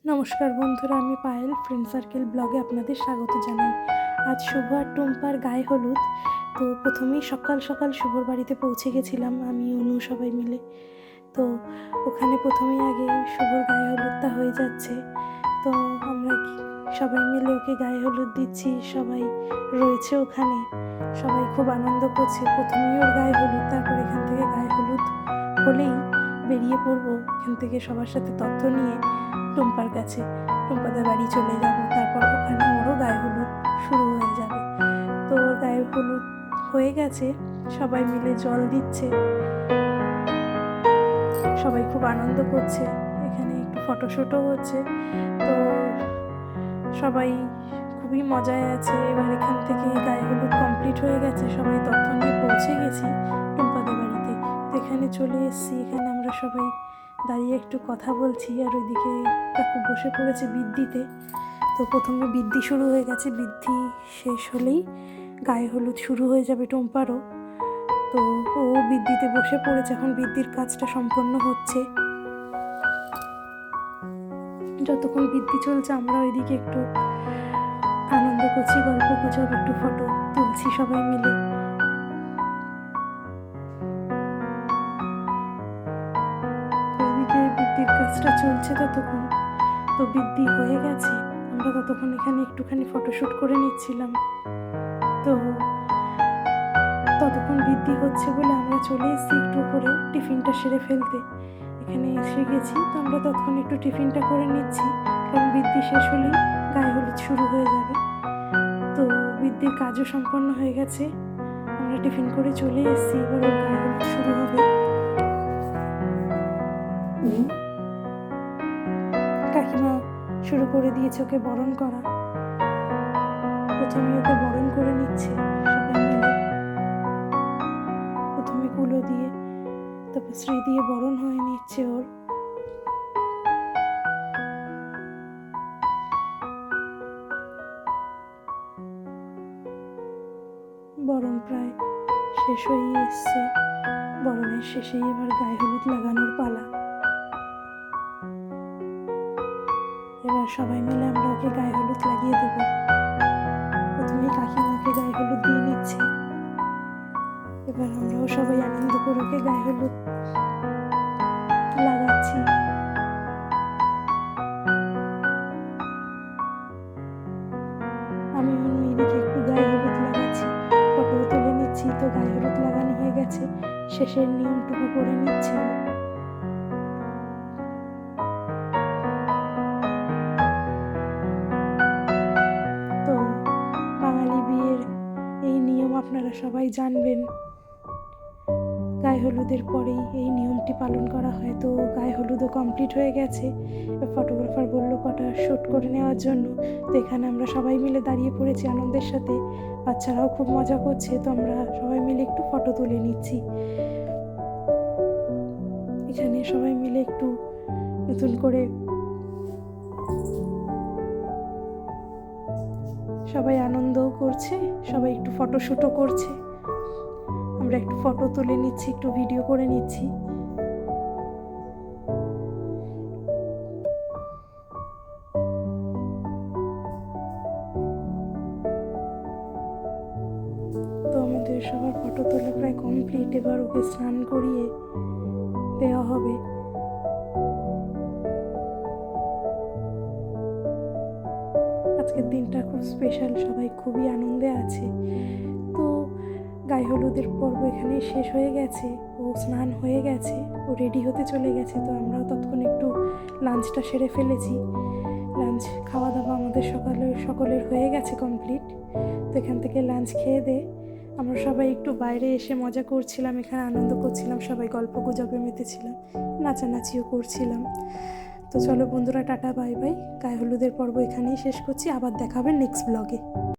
নমস্কার বন্ধুরা, আমি পায়েল ফ্রেন্ড সার্কেল ব্লগে আপনাদের স্বাগত জানাই। আজ শুভ আর টুম্পার গায়ে হলুদ। তো প্রথমেই সকাল সকাল শুভর বাড়িতে পৌঁছে গেছিলাম আমি, অনু সবাই মিলে। তো ওখানে প্রথমেই আগে শুভর গায়ে হলুদটা হয়ে যাচ্ছে। তো আমরা সবাই মিলে ওকে গায়ে হলুদ দিচ্ছি, সবাই রয়েছে ওখানে, সবাই খুব আনন্দ করছে। প্রথমেই ওর গায়ে হলুদ, তারপর এখান থেকে গায়ে হলুদ হলেই বেরিয়ে পড়বো এখান থেকে সবার সাথে তথ্য নিয়ে টুম্পার কাছে। টুম্পাদের বাড়ি চলে যাব, তারপর ওখানে ওরও গায়ে হলুদ শুরু হয়ে যাবে। তো ওর গায়ে হলুদ হয়ে গেছে, সবাই মিলে জল দিচ্ছে, সবাই খুব আনন্দ করছে। এখানে একটু ফটোশ্যুটও হচ্ছে। তো সবাই খুবই মজায় আছে। এবার এখান থেকে গায়ে হলুদ কমপ্লিট হয়ে গেছে, সবাই তথ্য নিয়ে পৌঁছে গেছি টুম্পাদের বাড়িতে। তো এখানে চলে এসেছি, এখানে আমরা সবাই দাঁড়িয়ে একটু কথা বলছি, আর ওইদিকে কাকু বসে পড়েছে বৃদ্ধিতে। তো প্রথমে বৃদ্ধি শুরু হয়ে গেছে, বৃদ্ধি শেষ হলেই গায়ে হলুদ শুরু হয়ে যাবে টুম্পারও। তো ও বৃদ্ধিতে বসে পড়েছে, এখন বৃদ্ধির কাজটা সম্পন্ন হচ্ছে। যতক্ষণ বৃদ্ধি চলছে আমরা ওইদিকে একটু আনন্দ করছি, গল্প গুজব, একটু ফটো তুলছি সবাই মিলে। ওইদিকে বৃদ্ধির কাজটা চলছে ততক্ষণ। তো বৃদ্ধি হয়ে গেছে, আমরা ততক্ষণ এখানে একটুখানি ফটোশ্যুট করে নিচ্ছিলাম। তো ততক্ষণ বৃদ্ধি হচ্ছে বলে আমরা চলে এসেছি একটু করে টিফিনটা সেরে ফেলতে। এখানে এসে গেছি, তো আমরা ততক্ষণ একটু টিফিনটা করে নিচ্ছি, কারণ বৃদ্ধি শেষ হলেই গায়ে হলুদ শুরু হয়ে যাবে। তো বৃদ্ধির কাজও সম্পন্ন হয়ে গেছে, আমরা টিফিন করে চলে এসেছি, এবার ওর গায়ে হলুদ শুরু হবে। কাকিমা শুরু করে দিয়েছে ওকে বরণ করা। প্রথমে ওকে বরণ করে নিচ্ছে সবাই মিলে, প্রথমে কুলো দিয়ে, তারপর শ্রী দিয়ে বরণ হয়ে নিচ্ছে ওর। বরণ প্রায় শেষ হয়ে এসছে, বরণের শেষেই এবার গায়ে হলুদ লাগানোর পালা। এবার সবাই মিলে আমরা ওকে গায়ে হলুদ লাগিয়ে দেব। প্রথমেই কাকিমাকে গায়ে হলুদ দিয়ে নিচ্ছে, এবার আমরাও সবাই আনন্দ করে ওকে গায়ে হলুদ লাগাচ্ছি। আমি এদিকে একটু গায়ে হলুদ লাগাচ্ছি, ফটো তুলে নিচ্ছি। তো গায়ে হলুদ লাগানো হয়ে গেছে, শেষের নিয়মটুকু করে নিচ্ছে। তো বাঙালি বিয়ের এই নিয়ম আপনারা সবাই জানবেন, গায়ে হলুদের পরেই এই নিয়মটি পালন করা হয়। তো গায়ে হলুদও কমপ্লিট হয়ে গেছে, ফটোগ্রাফার বললো কটা শ্যুট করে নেওয়ার জন্য। তো এখানে আমরা সবাই মিলে দাঁড়িয়ে পড়েছি আনন্দের সাথে, বাচ্চারাও খুব মজা করছে। তো আমরা সবাই মিলে একটু ফটো তুলে নিচ্ছি। এখানে সবাই মিলে একটু নতুন করে সবাই আনন্দও করছে, সবাই একটু ফটোশ্যুটও করছে। আমরা একটু ফটো তুলে নিচ্ছি, একটু ভিডিও করে নিচ্ছি। তো আমাদের সবার ফটো তোলা প্রায় কমপ্লিট, এবার ওকে স্নান করিয়ে দেওয়া হবে। আজকের দিনটা খুব স্পেশাল, সবাই খুবই আনন্দে আছে। তো গায়ে হলুদের পর্ব এখানে শেষ হয়ে গেছে, ও স্নান হয়ে গেছে, ও রেডি হতে চলে গেছে। তো আমরাও ততক্ষণ একটু লাঞ্চটা সেরে ফেলেছি। লাঞ্চ খাওয়া দাওয়া আমাদের সকলের হয়ে গেছে কমপ্লিট। তো এখান থেকে লাঞ্চ খেয়ে আমরা সবাই একটু বাইরে এসে মজা করছিলাম, এখানে আনন্দ করছিলাম, সবাই গল্প গুজবে মেতেছিলাম, নাচানাচিও করছিলাম। তো চলো বন্ধুরা, টাটা বাই বাই। গায়ে হলুদের পর্ব এখানেই শেষ করছি, আবার দেখা হবে নেক্সট ব্লগে।